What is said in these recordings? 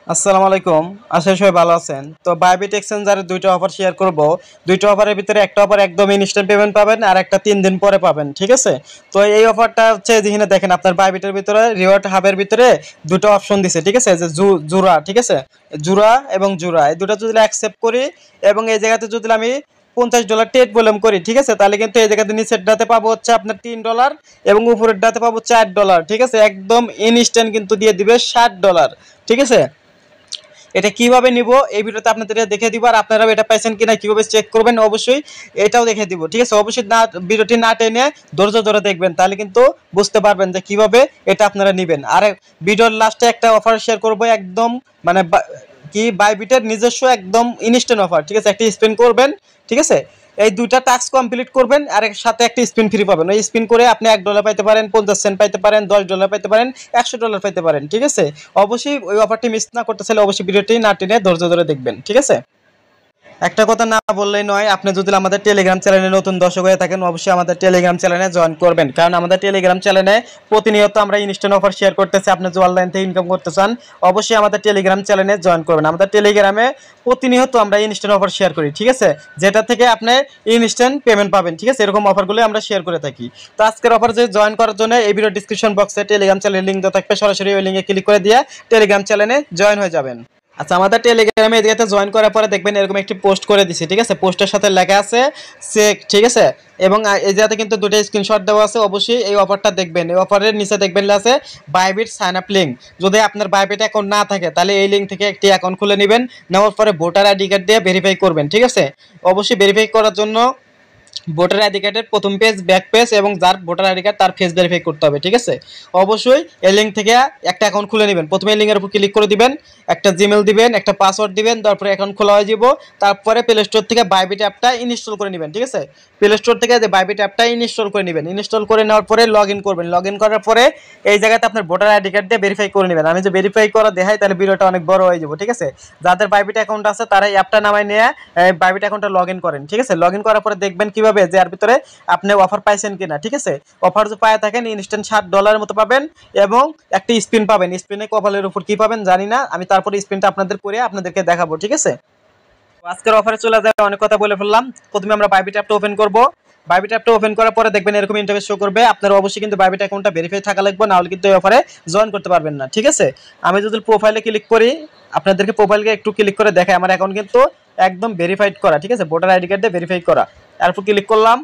আসসালামু আলাইকুম। আশা করি সবাই ভালো আছেন। তো বাইবিট এক্সচেঞ্জারে ২ টা অফার শেয়ার করব। ২ টা অফারের ভিতরে একটা অফার একদম ইনস্ট্যান্ট পেমেন্ট পাবেন আর একটা ৩ দিন পরে পাবেন। ঠিক আছে? তো এই অফারটা হচ্ছে যেখানে দেখেন আপনার বাইবিটের ভিতরে রিওয়ার্ড হাবের ভিতরে ২ টা অপশন দিছে। ঠিক আছে? যে জুরা, ঠিক আছে? জুরা এবং জুরা এই দুটো যদি অ্যাকসেপ্ট করি এবং এই জায়গাতে যদি আমি $50 ট্রেড ভলিউম করি, ঠিক আছে? তাহলে কিন্তু এই জায়গাতে নিচের ডাতে পাবো হচ্ছে আপনার $3 এবং উপরের ডাতে পাবো $4। ঠিক আছে? একদম ইনস্ট্যান্ট কিন্তু দিয়ে দিবে $60। ঠিক আছে? এটা কিভাবে নিব এই ভিডিওতে আপনাদের দেখে দিব, আর আপনারা এটা পাইছেন কিনা কিভাবে চেক করবেন অবশ্যই এটাও দেখে দিব। ঠিক আছে? অবশ্যই না ভিডিওটি না টেনে ধৈর্য ধরে দেখবেন, তাহলে কিন্তু বুঝতে পারবেন যে কিভাবে এটা আপনারা নেবেন। আর ভিডিওর লাস্টে একটা অফার শেয়ার করব, একদম মানে কি বাইবিটের নিজস্ব একদম ইনস্ট্যান্ট অফার। ঠিক আছে? একটা স্পেন্ড করবেন, ঠিক আছে? এই দুইটা টাস্ক কমপ্লিট করবেন আর এর সাথে একটা স্পিন ফ্রি পাবেন। ওই স্পিন করে আপনি $1 পাইতে পারেন, 50 সেন্ট পাইতে পারেন, $10 পাইতে পারেন, $100 পাইতে পারেন। ঠিক আছে? অবশ্যই ওই অফারটি মিস না করতে চাইলে অবশ্যই ভিডিওটি না টেনে ধৈর্য ধরে দেখবেন। ঠিক আছে? একটা কথা না বললেই নয়, আপনি যদি আমাদের টেলিগ্রাম চ্যানেলে নতুন দর্শক হয়ে থাকেন অবশ্যই আমাদের টেলিগ্রাম চ্যানেলে জয়েন করবেন, কারণ আমাদের টেলিগ্রাম চ্যানেলে প্রতিনিয়ত আমরা ইনস্ট্যান্ট অফার শেয়ার করতেছি। আপনি যদি অনলাইন থেকে ইনকাম করতে চান অবশ্যই আমাদের টেলিগ্রাম চ্যানেলে জয়েন করবেন। আমাদের টেলিগ্রামে প্রতিনিয়ত আমরা ইনস্ট্যান্ট অফার শেয়ার করি, ঠিক আছে? যেটা থেকে আপনি ইনস্ট্যান্ট পেমেন্ট পাবেন। ঠিক আছে? এরকম অফারগুলো আমরা শেয়ার করে থাকি। তো আজকের অফার যে জয়েন করার জন্য এই ভিডিও ডিসক্রিপশন বক্সে টেলিগ্রাম চ্যানেলের লিঙ্ক দেওয়া থাকবে, সরাসরি ওই লিঙ্কে ক্লিক করে দিয়ে টেলিগ্রাম চ্যানেলে জয়েন হয়ে যাবেন। আচ্ছা, আমাদের টেলিগ্রামে এদিকে জয়েন করার পরে দেখবেন এরকম একটি পোস্ট করে দিছি। ঠিক আছে? পোস্টের সাথে লেখা আছে চেক, ঠিক আছে? এবং এই জায়গাতে কিন্তু দুটো স্ক্রিনশট দেওয়া আছে। অবশ্যই এই অফারটা দেখবেন। এই অফারের নিচে দেখবেন আছে বাইবিট সাইন আপ লিঙ্ক। যদি আপনার বাইবিট অ্যাকাউন্ট না থাকে তাহলে এই লিঙ্ক থেকে একটি অ্যাকাউন্ট খুলে নেবেন, নেওয়ার পরে ভোটার আইডি কার্ড দিয়ে ভেরিফাই করবেন। ঠিক আছে? অবশ্যই ভেরিফাই করার জন্য ভোটার আইডি কার্ডের প্রথম পেজ, ব্যাক পেজ এবং যার ভোটার আইডি কার্ড তার ফেস ভেরিফাই করতে হবে। ঠিক আছে? অবশ্যই এই লিঙ্ক থেকে একটা অ্যাকাউন্ট খুলে নেবেন। প্রথমে এই লিঙ্কের উপর ক্লিক করে দিবেন, একটা জিমেল দিবেন, একটা পাসওয়ার্ড দিবেন, তারপরে অ্যাকাউন্ট খোলা হয়ে যাব। তারপরে প্লে স্টোর থেকে বাইবিট অ্যাপটা ইনস্টল করে নেবেন। ঠিক আছে? প্লে স্টোর থেকে যে বাইবিট অ্যাপটা ইনস্টল করে নেবেন। ইনস্টল করে নেওয়ার পরে লগ ইন করবেন। লগ ইন করার পরে এই জায়গাতে আপনার ভোটার আইডি কার্ড দিয়ে ভেরিফাই করে নেবেন। আমি যে ভেরিফাই করা দেখাই তাহলে ভিডিওটা অনেক বড় হয়ে যাবে। ঠিক আছে? যাদের বাইবিট অ্যাকাউন্ট আছে তারা এই অ্যাপটা নামায় নিয়ে বাইবিট অ্যাকাউন্টটা লগ ইন করেন। ঠিক আছে? লগ ইন করার পরে দেখবেন কিভাবে যে এর ভিতরে আপনি অফার পাইছেন কিনা। ঠিক আছে? অফার যে পায় থাকেন ইনস্ট্যান্ট $60 মতো পাবেন এবং একটা স্পিন পাবেন। স্পিনে কপালের উপর কি পাবেন জানি না, আমি তারপরে স্পিনটা আপনাদের করে আপনাদেরকে দেখাবো। ঠিক আছে? আজকের অফারে চলে যায়, অনেক কথা বলে ফেললাম। প্রথমে আমরা বাইবিট অ্যাপটা ওপেন করব। বাইবিট অ্যাপটা ওপেন করার পরে দেখবেন এরকম ইন্টারফেস শো করবে। আপনারা অবশ্যই কিন্তু বাইবিট অ্যাকাউন্টটা ভেরিফাই থাকা লাগবে, না হলে কিন্তু এই অফারে জয়েন করতে পারবেন না। ঠিক আছে? আমি যদি প্রোফাইলে ক্লিক করি, আপনাদেরকে প্রোফাইলকে একটু ক্লিক করে দেখাই, আমার অ্যাকাউন্ট কিন্তু একদম ভেরিফাইড করা। ঠিক আছে? ভোটার আইডি কার্ড দিয়ে ভেরিফাই করা। তারপর ক্লিক করলাম।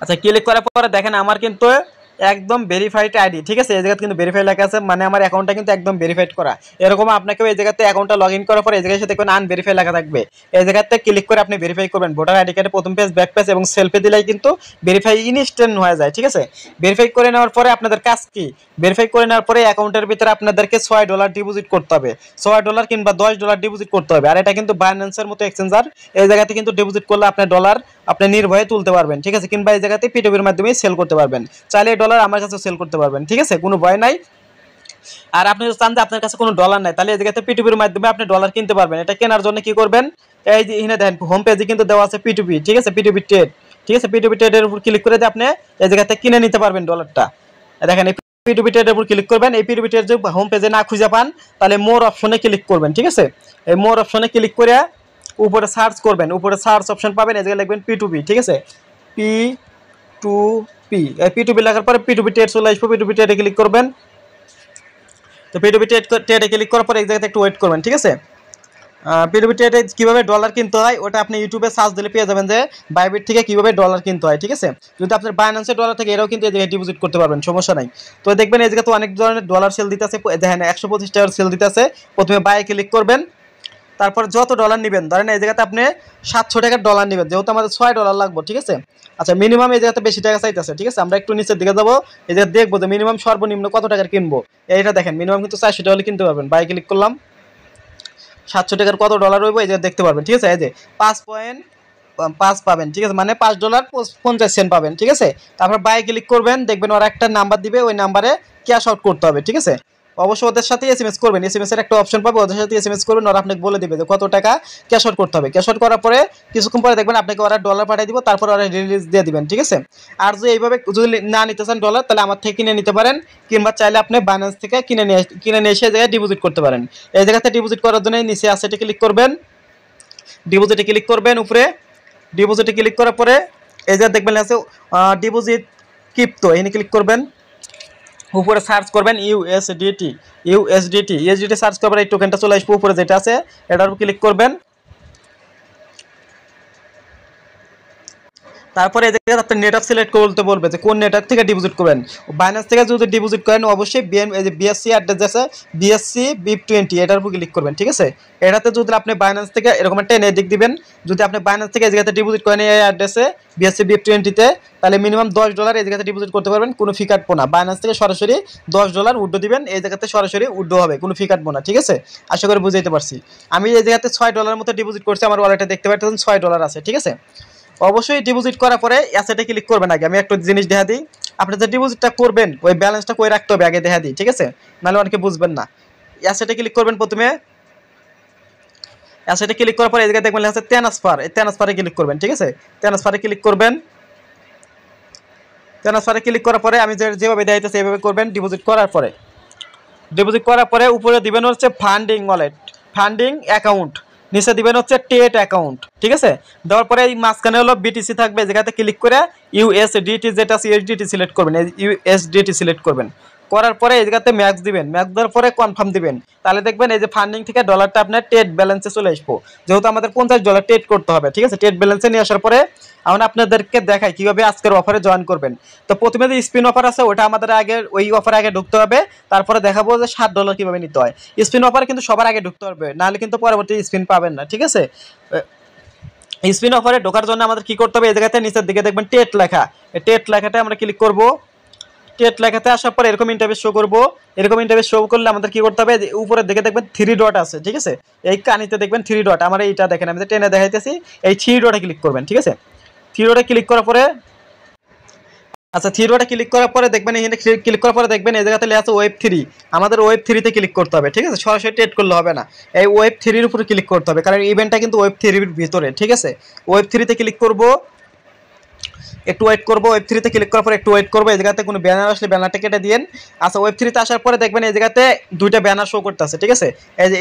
আচ্ছা, ক্লিক করার পরে দেখেন আমার কিন্তু একদম ভেরিফাইড আইডি। ঠিক আছে? এই জায়গাতে কিন্তু ভেরিফাই লেখা আছে, মানে আমার অ্যাকাউন্টটা কিন্তু একদম ভেরিফাইড করা। এরকম আপনাকেও এই জায়গাতে অ্যাকাউন্টটা লগ ইন করার পরে এই জায়গায় দেখবেন আনভেরিফাই লেখা থাকবে। এই জায়গাতে ক্লিক করে আপনি ভেরিফাই করবেন। ভোটার আইডি কার্ডের প্রথম পেজ, ব্যাক পেজ এবং সেলফি দিলেই কিন্তু ভেরিফাই ইনস্ট্যান্ট হয়ে যায়। ঠিক আছে? ভেরিফাই করে নেওয়ার পরে আপনাদের কাজ কি, ভেরিফাই করে নেওয়ার পরে অ্যাকাউন্টের ভিতরে আপনাদেরকে $6 ডিপোজিট করতে হবে। $6 কিংবা $10 ডিপোজিট করতে হবে। আর এটা কিন্তু বাইন্যান্সের মতো এক্সচেঞ্জার, এই জায়গাতে কিন্তু ডিপোজিট করলে আপনি ডলার আপনি নির্ভয়ে তুলতে পারবেন। ঠিক আছে? কিংবা এই জায়গাতে পিটুপির মাধ্যমে সেল করতে পারবেন। চাইলে ডলার আমার কাছে সেল করতে পারবেন। ঠিক আছে? কোনো ভয় নাই। আর আপনি যদি চান যে আপনার কাছে কোনো ডলার নাই তাহলে এই জায়গাতে পিটুপির মাধ্যমে আপনি ডলার কিনতে পারবেন। এটা কেনার জন্য কি করবেন, এই যে এখানে দেখেন হোম পেজে কিন্তু দেওয়া আছে পিটুপি। ঠিক আছে? পিটুপি ট্রেড। ঠিক আছে? পিটুপি ট্রেডের উপর ক্লিক করে দিয়ে আপনি এই জায়গাতে কিনে নিতে পারবেন ডলারটা। দেখেন এই পিটুপি ট্রেডের উপর ক্লিক করবেন। এই পিটুপি ট্রেড যদি হোম পেজে না খুঁজে পান তাহলে মোর অপশনে ক্লিক করবেন। ঠিক আছে? এই মোর অপশনে ক্লিক করে উপরে সার্চ করবেন। উপরে সার্চ অপশন পাবেন, এই জায়গায় লিখবেন পি2পি। ঠিক আছে? পি2পি। এই পি2পি লেখার পরে পি2পি ট্রেড চলে আসবে। পি2পি ট্রেডে ক্লিক করবেন। তো পি2পি ট্রেডে ক্লিক করার পরে এই জায়গাতে একটু ওয়েট করবেন। ঠিক আছে? পি2পি ট্রেডে কীভাবে ডলার কিনতে হয় ওটা আপনি ইউটিউবে সার্চ দিলে পেয়ে যাবেন যে বাইবিট থেকে কীভাবে ডলার কিনতে হয়। ঠিক আছে? যদি আপনার বাইন্যান্সের ডলার থেকে এরাও কিন্তু এই জায়গায় ডিপোজিট করতে পারবেন, সমস্যা নাই। তো দেখবেন এই জায়গাতে অনেক ধরনের ডলার সেল দিতে আছে। দেখেন $125 সেল দিতে আছে। প্রথমে বাই ক্লিক করবেন, তারপর যত ডলার নেবেন, ধরেন এই জায়গাতে আপনি $700 ডলার নেবেন, যেহেতু আমাদের $6 লাগবে। ঠিক আছে? আচ্ছা, মিনিমাম এই জায়গাতে বেশি টাকা চাইতেছে। ঠিক আছে? আমরা একটু নিচের দিকে যাবো, এই জায়গায় দেখবো যে মিনিমাম সর্বনিম্ন কত টাকার কিনবো। এইটা দেখেন মিনিমাম কিন্তু $400 কিনতে পারবেন। বাই ক্লিক করলাম। $700 কত ডলার হইব এই যে দেখতে পারবেন। ঠিক আছে? এই যে 5.5 পাবেন। ঠিক আছে? মানে $5.50 পাবেন। ঠিক আছে? তারপর বাই ক্লিক করবেন, দেখবেন ওরা একটা নাম্বার দিবে, ওই নাম্বারে ক্যাশ আউট করতে হবে। ঠিক আছে? অবশ্যই ওদের সাথে এসএমএস করবেন, এসএমএস এর একটা অপশন পাবে, ওদের সাথে এসএমএস করবেন, ওরা আপনাকে বলে দিবে যে কত টাকা ক্যাশ আউট করতে হবে। ক্যাশ আউট করার পরে কিছুক্ষণ পরে দেখবেন আপনাকে ওরা ডলার পাঠিয়ে দিব, তারপর ওরা রিলিজ দিয়ে দিবেন, ঠিক আছে। আর যদি এইভাবে যদি না নিতে চান ডলার, তাহলে আমার থেকে কিনে নিতে পারেন, কিংবা চাইলে আপনি বাইন্যান্স থেকে কিনে নিয়ে এসে জায়গায় ডিপোজিট করতে পারেন। এই জায়গাতে ডিপোজিট করার জন্য নিচে অ্যাসেটে ক্লিক করবেন, ডিপোজিটে ক্লিক করবেন, উপরে ডিপোজিটে ক্লিক করার পরে এই যে দেখবেন আছে ডিপোজিট ক্রিপ্টো, এখানে ক্লিক করবেন, উপরে সার্চ করবেন ইউএসডিটি, ইউএসডিটি সার্চ করবেন, এই টোকেনটা চলে আসবে উপরে যেটা আছে এটার উপর ক্লিক করবেন। তারপরে এই জায়গায় আপনি নেটওয়ার্ক সিলেক্ট করতে বলবে যে কোন নেটওয়ার্ক থেকে ডিপোজিট করবেন। বাইন্যান্স থেকে যদি ডিপোজিট করেন অবশ্যই বিএসসি অ্যাড্রেস আছে, বিএসসি BIP20 এটার উপর ক্লিক করবেন, ঠিক আছে। এটাতে যদি আপনি বাইন্যান্স থেকে এরকম একটা এদিক দিবেন, যদি আপনি বাইন্যান্স থেকে এই জায়গাতে ডিপোজিট করেন এই অ্যাড্রেসে বিএসসি BIP20 তাহলে মিনিমাম $10 এই জায়গাতে ডিপোজিট করতে পারবেন, কোনো ফি কাটবো না। বাইন্যান্স থেকে সরাসরি $10 উইথড্র দিবেন, এই জায়গাতে সরাসরি উইথড্র হবে, কোনো ফি কাটবো না, ঠিক আছে। আশা করি বুঝাইতে পারছি। আমি এই জায়গাতে $6 মতো ডিপোজিট করছি, আমার ওয়ালেটে দেখতে পাচ্ছেন $6 আছে, ঠিক আছে। অবশ্যই ডিপোজিট করার পরে অ্যাসেটে ক্লিক করবেন। আগে আমি একটা জিনিস দেখা দিই, আপনি যে ডিপোজিটটা করবেন ওই ব্যালেন্সটা কই রাখতে হবে আগে দেখা দিই, ঠিক আছে, নাহলে অনেকে বুঝবেন না। অ্যাসেটে ক্লিক করবেন, প্রথমে অ্যাসেটে ক্লিক করার পরে এই জায়গায় দেখবেন আছে ট্রান্সফার, এই ট্রান্সফারে ক্লিক করবেন, ঠিক আছে। ট্রান্সফারে ক্লিক করবেন, ট্রান্সফারে ক্লিক করার পরে আমি যেভাবে দেখাইতেছি এইভাবে করবেন। ডিপোজিট করার পরে উপরে দিবেন হচ্ছে ফান্ডিং ওয়ালেট, ফান্ডিং অ্যাকাউন্ট, নিচে দিবেন হচ্ছে টেট অ্যাকাউন্ট, ঠিক আছে। দেওয়ার পরে এই মাঝখানে হলো বিটিসি থাকবে, যেটাতে ক্লিক করে ইউএসডিটি যেটা আছে ইউএসডিটি সিলেক্ট করবেন, ইউএসডিটি সিলেক্ট করবেন। করার পরে এই জায়গাতে ম্যাক্স দিবেন, ম্যাক্স দেওয়ার পরে কনফার্ম দিবেন। তাহলে দেখবেন এই যে ফান্ডিং থেকে ডলারটা আপনার টেট ব্যালেন্সে চলে আসবো, যেহেতু আমাদের $50 টেট করতে হবে, ঠিক আছে। টেট ব্যালেন্সে নিয়ে আসার পরে এখন আপনাদেরকে দেখাই কিভাবে আজকের অফারে জয়েন করবেন। তো প্রথমে যে স্পিন অফার আছে ওটা আমাদের আগে ওই অফারে আগে ঢুকতে হবে, তারপরে দেখাবো যে $7 কিভাবে নিতে হয়। স্পিন অফারে কিন্তু সবার আগে ঢুকতে হবে, নাহলে কিন্তু পরবর্তী স্পিন পাবেন না, ঠিক আছে। স্পিন অফারে ঢোকার জন্য আমাদের কি করতে হবে, এই জায়গাতে নিচের দিকে দেখবেন টেট লেখা, এই টেট লেখাটা আমরা ক্লিক করব। টেট লেখাতে আসার পর এরকম ইন্টারফেস শো করবো, এরকম ইন্টারফেস শো করলে আমাদের কি করতে হবে, উপরের দিকে দেখবেন 3 ডট আছে, ঠিক আছে। এই কানিতে দেখবেন 3 ডট, আমার এইটা দেখেন আমি টেনে দেখাইতেছি, এই 3 ডটে ক্লিক করবেন, ঠিক আছে। 3 ডটে ক্লিক করার পরে আচ্ছা 3 ডটে ক্লিক করার পরে দেখবেন এখানে ক্লিক করার পরে দেখবেন এই জায়গাতে লেখা আছে ওয়েব 3, আমাদের ওয়েব 3 তে ক্লিক করতে হবে, ঠিক আছে। সরাসরি ট্রেড করলে হবে না, এই ওয়েব 3 এর উপরে ক্লিক করতে হবে, কারণ ইভেন্টটা কিন্তু ওয়েব 3 এর ভিতরে, ঠিক আছে। ওয়েব 3 তে ক্লিক করব, একটু ওয়েট করব। ওয়েব 3 তে ক্লিক করার পর একটু ওয়েট করব, এই জায়গাতে কোনো ব্যানার আসলে ব্যানারটা কেটে দিন। আচ্ছা ওয়েব 3 তে আসার পরে দেখবেন এই জায়গাতে দুইটা ব্যানার শো করতেছে, ঠিক আছে।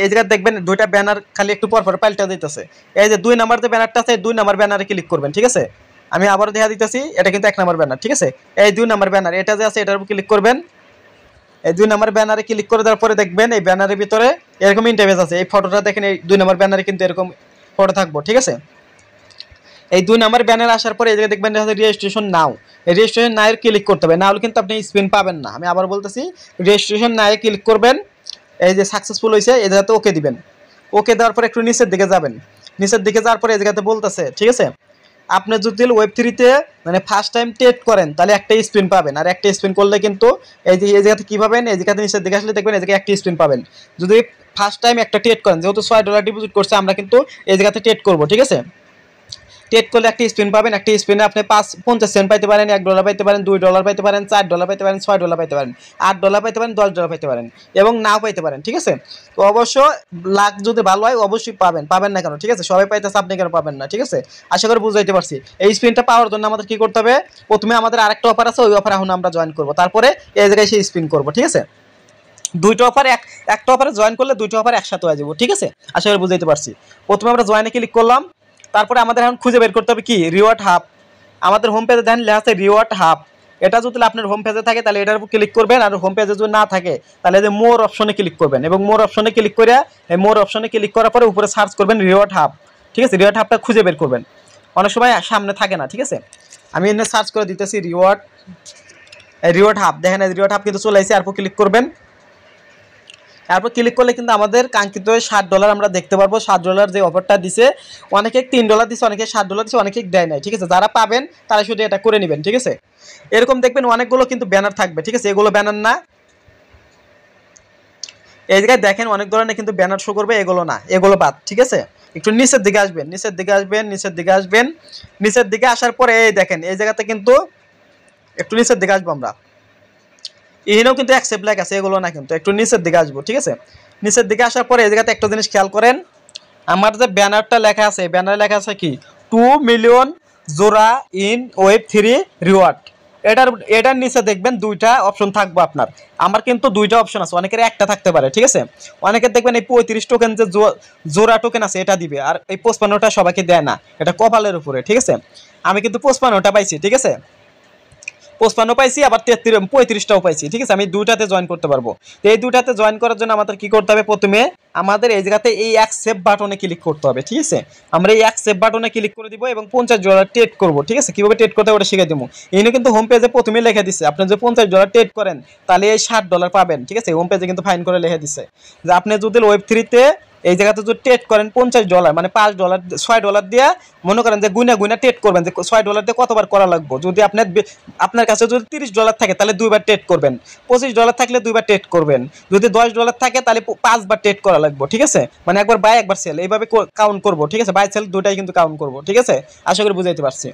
এই জায়গাতে দেখবেন দুইটা ব্যানার খালি একটু পর পর পাল্টে দিতেছে। এই যে 2 নাম্বার যে ব্যানারটা আছে, 2 নাম্বার ব্যানারে ক্লিক করবেন, ঠিক আছে। আমি আবার দেখা দিতেছি, এটা কিন্তু 1 নাম্বার ব্যানার, ঠিক আছে। এই 2 নাম্বার ব্যানার এটা যে আছে এটার উপর ক্লিক করবেন। এই 2 নাম্বার ব্যানারে ক্লিক করে দেওয়ার পরে দেখবেন এই ব্যানারের ভিতরে এরকম ইন্টারফেস আছে। এই ফটোটা দেখেন, এই 2 নাম্বার ব্যানারে কিন্তু এরকম ফটো থাকবো, ঠিক আছে। এই 2 নাম্বার ব্যানার আসার পরে এই জায়গায় দেখবেন রেজিস্ট্রেশন নাও, এই রেজিস্ট্রেশন নাও এর ক্লিক করতে হবে, না হলে কিন্তু আপনি স্পিন পাবেন না। আমি আবার বলতেছি, রেজিস্ট্রেশন নাও এ ক্লিক করবেন, এই যে সাকসেসফুল হয়েছে এই জায়গাতে ওকে দিবেন। ওকে দেওয়ার পরে একটু নিচের দিকে যাবেন, নিচের দিকে যাওয়ার পরে এই জায়গাতে বলতেছে, ঠিক আছে, আপনি যদি ওয়েব 3 তে মানে ফার্স্ট টাইম ট্রেড করেন তাহলে একটা স্পিন পাবেন, আর একটা স্পিন করলে কিন্তু এই যে এই জায়গাতে কী পাবেন, এই জায়গাতে নিচের দিকে আসলে দেখবেন এই জায়গায় একটা স্পিন পাবেন। যদি ফার্স্ট টাইম একটা ট্রেড করেন, যেহেতু $6 ডিপোজিট করছে আমরা কিন্তু এই জায়গাতে ট্রেড করবো, ঠিক আছে। ট্রেড করলে একটা স্পিন পাবেন, একটা স্পিনে আপনি 50 সেন্ট পাইতে পারেন, $1 পাইতে পারেন, $2 পাইতে পারেন, $4 পাইতে পারেন, $6 পাইতে পারেন, $8 পাইতে পারেন, $10 পাইতে পারেন এবং নাও পাইতে পারেন, ঠিক আছে। তো অবশ্য লাখ যদি ভালো হয় অবশ্যই পাবেন না কেন, ঠিক আছে। সবাই পাইতেছে, আপনি কেন পাবেন না, ঠিক আছে। আশা করি বুঝাইতে পারছি। এই স্পিনটা পাওয়ার জন্য আমাদের কি করতে হবে, প্রথমে আমাদের আরেকটা অফার আছে, ওই অফারে এখন আমরা জয়েন করবো, তারপরে এই জায়গায় সেই স্পিন করবো, ঠিক আছে। দুইটা অফার একটা অফারে জয়েন করলে দুইটা অফার একসাথে হয়ে যাবো, ঠিক আছে। আশা করি বুঝাইতে পারছি। প্রথমে আমরা জয়েনে ক্লিক করলাম, তারপরে আমাদের এখন খুঁজে বের করতে হবে কি রিওয়ার্ড হাব। আমাদের হোম পেজে দেখেন লেখা আছে রিওয়ার্ড হাব, এটা যদি আপনার হোম পেজে থাকে তাহলে এটার উপর ক্লিক করবেন, আর হোম পেজে যদি না থাকে তাহলে যে মোর অপশনে ক্লিক করবেন, এবং মোর অপশনে ক্লিক করে এই মোর অপশনে ক্লিক করার পরে উপরে সার্চ করবেন রিওয়ার্ড হাব, ঠিক আছে। রিওয়ার্ড হাবটা খুঁজে বের করবেন, অনেক সময় সামনে থাকে না, ঠিক আছে। আমি এনে সার্চ করে দিতেছি রিওয়ার্ড হাব, দেখেন রিওয়ার্ড হাব কিন্তু চলে আসছে, এরপর ক্লিক করবেন। তারপর ক্লিক করলে কিন্তু আমাদের কাঙ্ক্ষিত $7 আমরা দেখতে পারবো। $7 যে অফারটা দিছে, অনেকে $3 দিছে, অনেকে $7 দিছে, অনেকে দেয় নাই, ঠিক আছে। যারা পাবেন তারা শুধু এটা করে নেবেন, ঠিক আছে। এরকম দেখবেন অনেকগুলো কিন্তু ব্যানার থাকবে, ঠিক আছে। এগুলো ব্যানার না, এই জায়গায় দেখেন অনেক ধরনের কিন্তু ব্যানার শো করবে, এগুলো না, এগুলো বাদ, ঠিক আছে। একটু নিচের দিকে আসবেন, নিচের দিকে আসার পরে এই দেখেন এই জায়গাতে কিন্তু একটু নিচের দিকে আসবো আমরা, এখানেও কিন্তু অ্যাকসেপ্ট লেখা আছে, এগুলো না কিন্তু, একটু নিচের দিকে আসবো, ঠিক আছে। নিচের দিকে আসার পরে এই জায়গাতে একটা জিনিস খেয়াল করেন, আমার যে ব্যানারটা লেখা আছে, ব্যানারে লেখা আছে কি 2 মিলিয়ন জোড়া ইন Web3 রিওয়ার্ড। এটার নিচে দেখবেন দুইটা অপশন থাকবে আপনার। আমার কিন্তু দুইটা অপশন আছে, অনেকের একটা থাকতে পারে, ঠিক আছে। অনেকের দেখবেন এই 35 টোকেন যে জোড়া টোকেন আছে এটা দিবে, আর এই 55টা সবাইকে দেয় না, এটা কপালের উপরে, ঠিক আছে। আমি কিন্তু 55টা পাইছি, ঠিক আছে, 55 পাইছি, আবার 35টাও পাইছি, ঠিক আছে। আমি দুইটাতে জয়েন করতে পারবো। তো এই দুইটাতে জয়েন করার জন্য আমাদের কি করতে হবে, প্রথমে আমাদের এই জায়গাতে এই অ্যাকসেপ্ট বাটনে ক্লিক করতে হবে, ঠিক আছে। আমরা এই অ্যাকসেপ্ট বাটনে ক্লিক করে দিব এবং $50 ট্রেড করবো, ঠিক আছে। কীভাবে ট্রেড করতে হবে ওটা শিখে দেবো। এখানে কিন্তু হোম পেজে প্রথমে লিখে দিচ্ছে আপনি যদি $50 ট্রেড করেন তাহলে এই $60 পাবেন, ঠিক আছে। হোম পেজে কিন্তু ফাইন করে লিখে দিচ্ছে যে আপনি যদি Web3-তে এই জায়গাতে যদি ট্রেড করেন $50 মানে $5 $6 দিয়ে মনে করেন যে গুনা ট্রেড করবেন, যে $6 দিয়ে কতবার করা লাগবে। যদি আপনার কাছে যদি $30 থাকে তাহলে 2বার ট্রেড করবেন, $25 থাকলে 2বার ট্রেড করবেন, যদি $10 থাকে তাহলে 5বার ট্রেড করা লাগবে, ঠিক আছে। মানে একবার বাই একবার সেল, এইভাবে কাউন্ট করবো, ঠিক আছে। বাই সেল দুটাই কিন্তু কাউন্ট করবো, ঠিক আছে। আশা করি বুঝাইতে পারছি।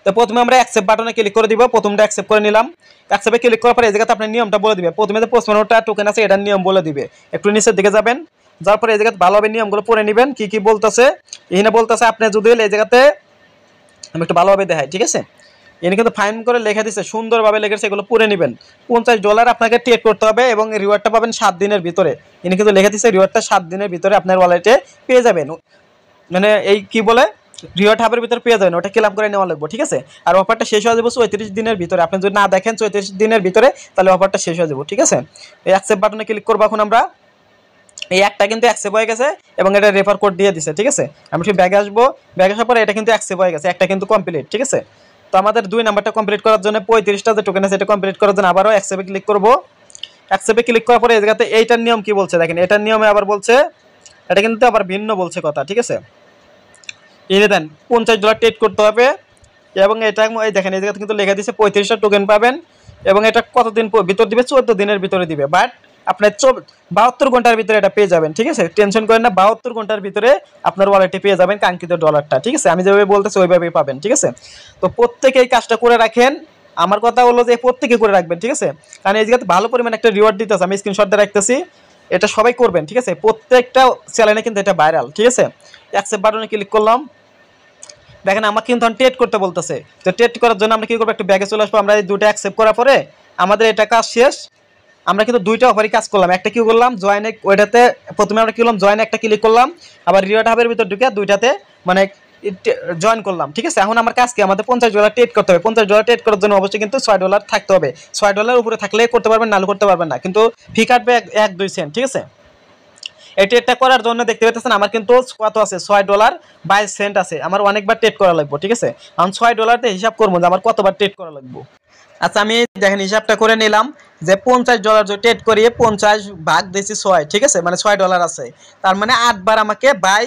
তো প্রথমে আমরা অ্যাকসেপ্ট বাটনে ক্লিক করে দিব, প্রথমটা অ্যাকসেপ্ট করে নিলাম। অ্যাকসেপ্টে ক্লিক করার পরে এই জায়গাতে আপনার নিয়মটা বলে দিবে। প্রথমে যে 55টা টোকেন আছে এটার নিয়ম বলে দিবে, একটু নিচের দিকে যাবেন, যাওয়ার পরে এই জায়গাতে ভালোভাবে নিয়মগুলো পড়ে নেবেন কি কি বলতেছে। এখানে বলতেছে আপনি যদি এই জায়গাতে আমি একটু ভালোভাবে দেখাই, ঠিক আছে। এখানে কিন্তু ফাইন করে লেখা দিচ্ছে, সুন্দরভাবে লেখেছে, এগুলো পড়ে নেবেন। $50 আপনাকে ট্রেড করতে হবে এবং রিওয়ার্ডটা পাবেন 7 দিনের ভিতরে। এখানে কিন্তু লেখা দিচ্ছে রিওয়ার্ডটা 7 দিনের ভিতরে আপনার ওয়ালেটে পেয়ে যাবেন, মানে এই কি বলে রিওয়ার্ড হাবের ভিতরে পেয়ে যাবেন, ওটা ক্লেম করে নেওয়া লাগবে, ঠিক আছে। আর অফারটা শেষ হয়ে যাবে 34 দিনের ভিতরে। আপনি যদি না দেখেন 34 দিনের ভিতরে তাহলে অফারটা শেষ হয়ে যাবে, ঠিক আছে। এই অ্যাকসেপ্ট বাটনে ক্লিক করবো এখন আমরা। এই একটা কিন্তু অ্যাকসেপ্ট হয়ে গেছে এবং এটা রেফার কোড দিয়ে দিছে, ঠিক আছে। আমি ঠিক ব্যাগে আসবো, ব্যাগে আসার পরে এটা কিন্তু অ্যাকসেপ্ট হয়ে গেছে, একটা কিন্তু কমপ্লিট, ঠিক আছে। তো আমাদের 2 নাম্বারটা কমপ্লিট করার জন্য 35টা যে টোকেন আছে এটা কমপ্লিট করার জন্য আবারও অ্যাকসেপ্টে ক্লিক করবো। অ্যাকসেপ্টে ক্লিক করার পরে এই জায়গাতে এইটার নিয়ম কি বলছে দেখেন, এটার নিয়মে আবার বলছে, এটা কিন্তু আবার ভিন্ন বলছে কথা, ঠিক আছে। এই দেন $50 ট্রেড করতে হবে এবং এটা এই দেখেন এই জায়গাতে কিন্তু লেখা দিচ্ছে 35টা টোকেন পাবেন এবং এটা কতদিন ভিতর দিবে, 14 দিনের ভিতরে দিবে। বাট আপনার 72 ঘন্টার ভিতরে এটা পেয়ে যাবেন, ঠিক আছে। টেনশন করেন না, 72 ঘন্টার ভিতরে আপনার ওয়ালেটে পেয়ে যাবেন কাঙ্ক্ষিত ডলারটা, ঠিক আছে। আমি যেভাবে বলতেছি ওইভাবেই পাবেন, ঠিক আছে। তো প্রত্যেকে এই কাজটা করে রাখেন। আমার কথা হলো যে প্রত্যেকে করে রাখবেন, ঠিক আছে। কারণ এই জায়গাতে ভালো পরিমাণ একটা রিওয়ার্ড দিতেছে, আমি স্ক্রিনশট দিয়ে রাখতেছি, এটা সবাই করবেন, ঠিক আছে। প্রত্যেকটা চ্যানেলে কিন্তু এটা ভাইরাল, ঠিক আছে। অ্যাকসেপ্ট বাটনে ক্লিক করলাম, দেখেন আমাকে কিন্তু ট্রেড করতে বলতেছে। তো ট্রেড করার জন্য আমরা কি করবো, একটু ব্যাগে চলে আসবো। আমরা এই দুটো অ্যাকসেপ্ট করার পরে আমাদের এটা কাজ শেষ। আমরা কিন্তু দুইটা অফারই কাজ করলাম, একটা কি করলাম জয়েনে, ওইটাতে প্রথমে আমরা কি করলাম জয়েন একটা ক্লিক করলাম, আবার রিওয়ার্ড হাবের ভিতর ঢুকে দুইটাতে মানে জয়েন করলাম, ঠিক আছে। এখন আমার কাজ কি, আমাদের $50 ট্রেড করতে হবে। $50 ট্রেড করার জন্য অবশ্যই কিন্তু $6 থাকতে হবে। $6 উপরে থাকলে করতে পারবেন, নাহলে করতে পারবেন না, কিন্তু ফি কাটবে 1-2 সেন্ট, ঠিক আছে। এই ট্রেডটা করার জন্য দেখতে পাচ্ছেন আমার কিন্তু কত আছে, $6.22 আছে। আমার অনেকবার ট্রেড করা লাগবে, ঠিক আছে। আমি $6 দিয়ে হিসাব করবো যে আমার কতবার ট্রেড করা লাগবে। আচ্ছা আমি দেখেন হিসাবটা করে নিলাম যে $50 যদি ট্রেড করিয়ে 50 ভাগ দিয়েছি 6, ঠিক আছে, মানে $6 আছে। তার মানে 8 বার আমাকে বাই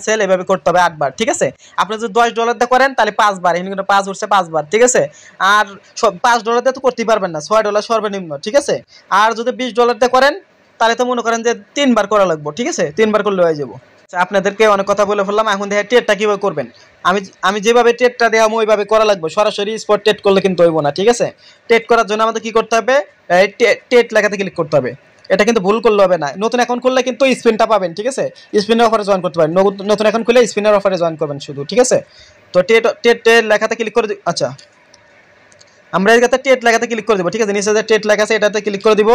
সেল এভাবে করতে হবে 8 বার, ঠিক আছে। আপনি যদি $10 দিয়ে করেন তাহলে 5 বার, এখানে কিন্তু 5 উঠছে 5 বার, ঠিক আছে। আর $5 দিয়ে তো করতেই পারবেন না, $6 সর্বনিম্ন, ঠিক আছে। আর যদি $20 দিয়ে করেন তাহলে তো মনে করেন যে 3 বার করা লাগবে, ঠিক আছে, 3 বার করলে হয়ে যাবো। আপনাদেরকে অনেক কথা বলে ফেললাম, এখন দেখে ট্রেডটা কীভাবে করবেন। আমি যেভাবে ট্রেডটা দেওয়া ওইভাবে করা লাগবে, সরাসরি স্পট ট্রেড করলে কিন্তু হইব না, ঠিক আছে। ট্রেড করার জন্য আমাদের কী করতে হবে, ট্রেড লেখাতে ক্লিক করতে হবে। এটা কিন্তু ভুল করলে হবে না, নতুন অ্যাকাউন্ট খুললে কিন্তু স্পিনটা পাবেন, ঠিক আছে। স্পিনের অফারে জয়েন করতে পারেন, নতুন অ্যাকাউন্ট খুলে স্পিনের অফারে জয়েন করবেন শুধু, ঠিক আছে। তো ট্রেড লেখাতে ক্লিক করে আচ্ছা আমরা এই জায়গাতে ট্রেড লেখাতে ক্লিক করে দেবো, ঠিক আছে। নিচে যে ট্রেড লেখা আছে এটাতে ক্লিক করে দিব।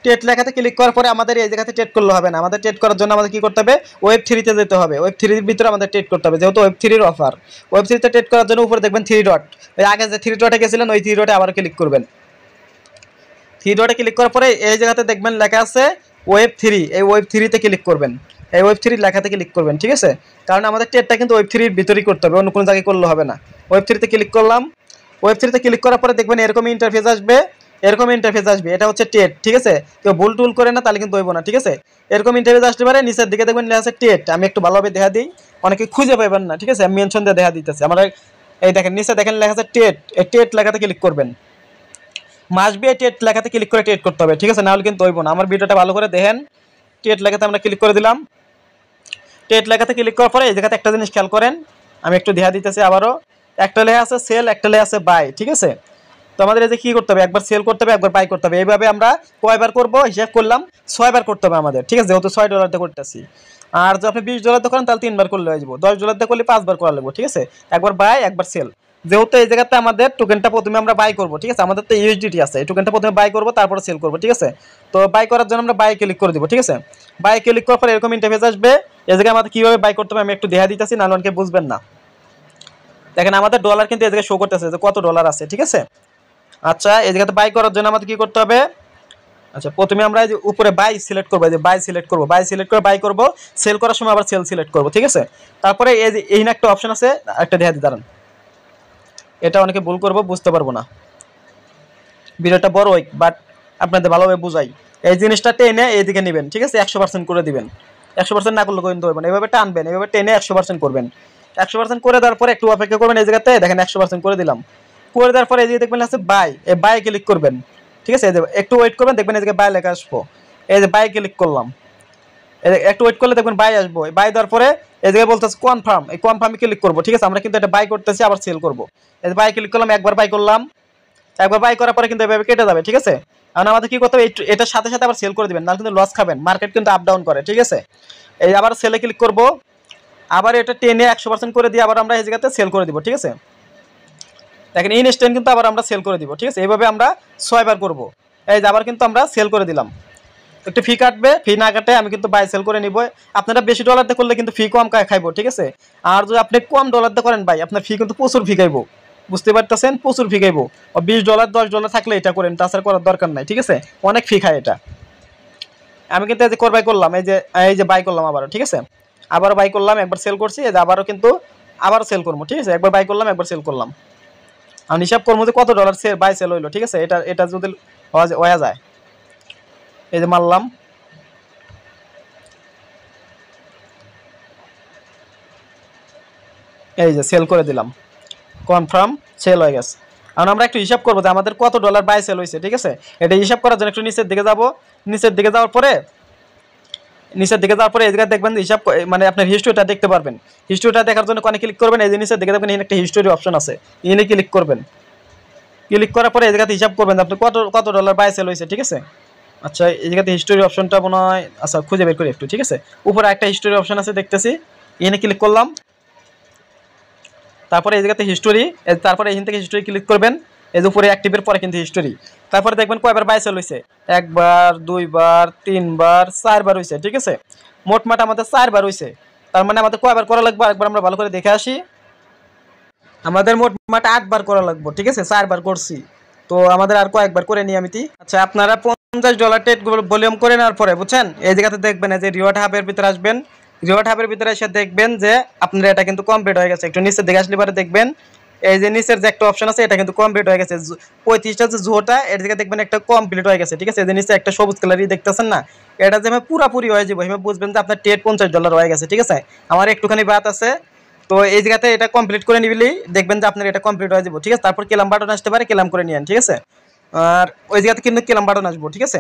ট্রেড লেখাতে ক্লিক করার পরে আমাদের এই জায়গাতে ট্রেড করলে হবে না, আমাদের ট্রেড করার জন্য আমাদের কী করতে হবে, Web3-তে যেতে হবে। Web3-র ভিতরে আমাদের ট্রেড করতে হবে, যেহেতু Web3-র অফার। Web3-তে ট্রেড করার জন্য উপরে দেখবেন 3 ডট, ওই আগে যে 3 ডটে গেছিলেন ওই 3 ডটে আবার ক্লিক করবেন। 3 ডটে ক্লিক করার পরে এই জায়গাতে দেখবেন লেখা আছে Web3, এই Web3-তে ক্লিক করবেন, এই Web3 লেখাতে ক্লিক করবেন, ঠিক আছে। কারণ আমাদের ট্রেডটা কিন্তু Web3-র ভিতরেই করতে হবে, অন্য কোনো জায়গায় করলে হবে না। Web3-তে ক্লিক করলাম, Web3-তে ক্লিক করার পরে দেখবেন এরকম ইন্টারফেস আসবে, এটা হচ্ছে ট্রেড, ঠিক আছে। কেউ ভুল টুল করে না তাহলে কিন্তু হইব না, ঠিক আছে। এরকম ইন্টারফেস আসতে পারে, নিচের দিকে দেখবেন লেখা আছে ট্রেড। আমি একটু ভালোভাবে দেখা দিই, অনেকে খুঁজে পাইবেন না, ঠিক আছে। আমি মেনশন দিয়ে দেখা দিতেছি। আমরা এই দেখেন নিচে দেখেন লেখা আছে ট্রেড, এই ট্রেড লেখাতে ক্লিক করবেন। মাসবি এই ট্রেড লেখাতে ক্লিক করে ট্রেড করতে হবে, ঠিক আছে, নাহলে কিন্তু হইব না। আমার ভিডিওটা ভালো করে দেখেন। ট্রেড লেখাতে আমরা ক্লিক করে দিলাম। ট্রেড লেখাতে ক্লিক করার পরে এই জায়গাতে একটা জিনিস খেয়াল করেন, আমি একটু দেখা দিতেছি আবারও। একটা লেখা আছে সেল, একটা লেখা আছে বাই, ঠিক আছে। তো আমাদের এই যে কি করতে হবে, একবার সেল করতে হবে, একবার বাই করতে হবে। এইভাবে আমরা কয়বার করব হিসাব করলাম, 6বার করতে হবে আমাদের, ঠিক আছে, যেহেতু $6 দিয়ে করতেছি। আর যদি আপনি $20 দিয়ে করেন তাহলে 3বার করলে হয়ে যাবে, $10 দিয়ে করলে 5বার করা লাগবে, ঠিক আছে, একবার বাই একবার সেল। যেহেতু এই জায়গাতে আমাদের টোকেনটা প্রথমে আমরা বাই করব, ঠিক আছে, আমাদের তো ইউএসডিটি আছে, এই টোকেনটা প্রথমে বাই করব তারপরে সেল করব, ঠিক আছে। তো বাই করার জন্য আমরা বাই ক্লিক করে দিব, ঠিক আছে। বাই ক্লিক করার পর এরকম ইন্টারফেস আসবে। এই জায়গায় আমাদের কিভাবে বাই করতে হবে আমি একটু দেখা দিতেছি, নাহলে অনেকে বুঝবেন না। দেখেন আমাদের ডলার কিন্তু এই জায়গায় শো করতেছে যে কত ডলার আছে, ঠিক আছে। আচ্ছা, এই জায়গাতে বাই করার জন্য আমাদের কি করতে হবে, আচ্ছা প্রথমে আমরা এই যে উপরে বাই সিলেক্ট করব, এই যে বাই সিলেক্ট করব, বাই সিলেক্ট করে বাই করব, সেল করার সময় আবার সেল সিলেক্ট করব, ঠিক আছে। তারপরে এই যে এইখানে একটা অপশন আছে, একটা দেখা দিই দাঁড়ান, এটা অনেকে ভুল করব, বুঝতে পারবো না, ভিডিওটা বড় হয় বাট আপনাদের ভালোভাবে বুঝাই। এই জিনিসটা টেনে এইদিকে নেবেন, ঠিক আছে, 100% করে দিবেন। 100% না করলে কিন্তু হবে না, এভাবে টানবেন, এভাবে টেনে 100% করবেন। 100% করে দেওয়ার পরে একটু অপেক্ষা করবেন। এই জায়গাতে দেখেন 100% করে দিলাম। করে দেওয়ার পরে এই যে দেখবেন আছে বাই, এই বাই ক্লিক করবেন, ঠিক আছে। এই যে একটু ওয়েট করবেন, দেখবেন এই জায়গায় বাই লেখা আসবো, এই যে বাই ক্লিক করলাম, একটু ওয়েট করলে দেখবেন বাই আসবো। বাই দেওয়ার পরে এই জায়গায় বলতেছে কনফার্ম, এই কনফার্মে ক্লিক করবো, ঠিক আছে। আমরা কিন্তু এটা বাই করতেছি, আবার সেল করবো। এই যে বাই ক্লিক করলাম, একবার বাই করলাম, একবার বাই করার পরে কিন্তু এভাবে কেটে যাবে, ঠিক আছে। কারণ আমাদের কি করতে হবে, এটার সাথে সাথে আবার সেল করে দিবেন, নাহলে কিন্তু লস খাবেন, মার্কেট কিন্তু আপ ডাউন করে, ঠিক আছে। এই আবার সেলে ক্লিক করব, আবার এটা টেনে 100% করে দিয়ে আবার আমরা এই জায়গাতে সেল করে দিব, ঠিক আছে। দেখেন ইনস্ট্যান্ট কিন্তু আবার আমরা সেল করে দিব, ঠিক আছে। এইভাবে আমরা 6বার করব। এই যে আবার কিন্তু আমরা সেল করে দিলাম। একটু ফি কাটবে, ফি না কাটে আমি কিন্তু বাই সেল করে নিব। আপনারা বেশি ডলার দিয়ে করলে কিন্তু ফি কম খাইবো, ঠিক আছে। আর যদি আপনি কম ডলার দিয়ে করেন ভাই, আপনার ফি কিন্তু প্রচুর ফি খাইবো, বুঝতে পারতেছেন, প্রচুর ফি খাইবো। $20 $10 থাকলে এটা করেন, তাছাড়া করার দরকার নাই, ঠিক আছে, অনেক ফি খায় এটা। আমি কিন্তু এই যে বাই করলাম, এই যে বাই করলাম আবারও, ঠিক আছে, আবারও বাই করলাম, একবার সেল করছি, এই যে আবারও কিন্তু আবারও সেল করবো, ঠিক আছে, একবার বাই করলাম, একবার সেল করলাম। আমি হিসাব করবো যে কত ডলার বাই সেল হইলো, ঠিক আছে। এটা যদি হয়ে যায়, এই যে মারলাম, এই যে সেল করে দিলাম, কনফার্ম সেল হয়ে গেছে। এখন আমরা একটু হিসাব করবো যে আমাদের কত ডলার বাই সেল হয়েছে, ঠিক আছে। এটা হিসাব করার জন্য একটু নিচের দিকে যাবো। নিচের দিকে যাওয়ার পরে এই জায়গায় দেখবেন হিসাব, মানে আপনার হিস্ট্রিটা দেখতে পারবেন। হিস্ট্রিটা দেখার জন্য কোনে ক্লিক করবেন, এই যে নিচের দিকে দেখবেন এখানে একটা হিস্ট্রি অপশন আছে, এখানে ক্লিক করবেন। ক্লিক করার পরে এই জায়গাতে হিসাব করবেন আপনি কত ডলার বাই সেল হয়েছে, ঠিক আছে। আচ্ছা, এই জায়গাতে হিস্ট্রি অপশনটা মনে হয়, আচ্ছা খুঁজে বের করি একটু, ঠিক আছে। উপরে একটা হিস্ট্রি অপশন আছে দেখতেছি, এখানে ক্লিক করলাম। তারপরে এই জায়গাতে হিস্টোরি, তারপরে এখান থেকে হিস্টোরি ক্লিক করবেন। এই যে উপরে অ্যাক্টিভের পরে কিন্তু হিস্টোরি। তারপরে দেখবেন কয়বার বাই সেল হয়েছে, 1বার 2বার 3বার 4বার হয়েছে, ঠিক আছে। মোটমাট আমাদের 4বার হয়েছে। তার মানে আমাদের কয়বার করা লাগবে একবার আমরা ভালো করে দেখে আসি। আমাদের মোটমাট 8বার করা লাগবে, ঠিক আছে, 4বার করছি। তো আমাদের আর কয়েকবার করে নিই আমি। আচ্ছা, আপনারা $50 ট্রেড ভলিউম করে নেওয়ার পরে বুঝছেন, এই জায়গাতে দেখবেন যে রিওয়ার্ড হাবের ভিতরে আসবেন। রিওয়ার্ড হাবের ভিতরে এসে দেখবেন যে আপনার এটা কিন্তু কমপ্লিট হয়ে গেছে। একটু নিচের দিকে আসলে পরে দেখবেন এই যে নিচের যে একটা অপশন আছে, এটা কিন্তু কমপ্লিট হয়ে গেছে। 35টা যে জোটা, এর দিকে দেখবেন একটা কমপ্লিট হয়ে গেছে, ঠিক আছে। এই যে নিচে একটা সবুজ কালারই দেখতেছেন না, এটা যে পুরাপুরি হয়ে যাবে, বুঝবেন যে আপনার ট্রেড $50 হয়ে গেছে, ঠিক আছে। আমার একটুখানি বাদ আছে, তো এই জায়গাতে এটা কমপ্লিট করে নিবিলেই দেখবেন যে আপনার এটা কমপ্লিট হয়ে যাবে, ঠিক আছে। তারপর ক্লেম বাটন আসতে পারে, ক্লেম করে নিয়েন, ঠিক আছে। আর ওই জায়গাতে কিন্তু ক্লেম বাটন আসবো, ঠিক আছে।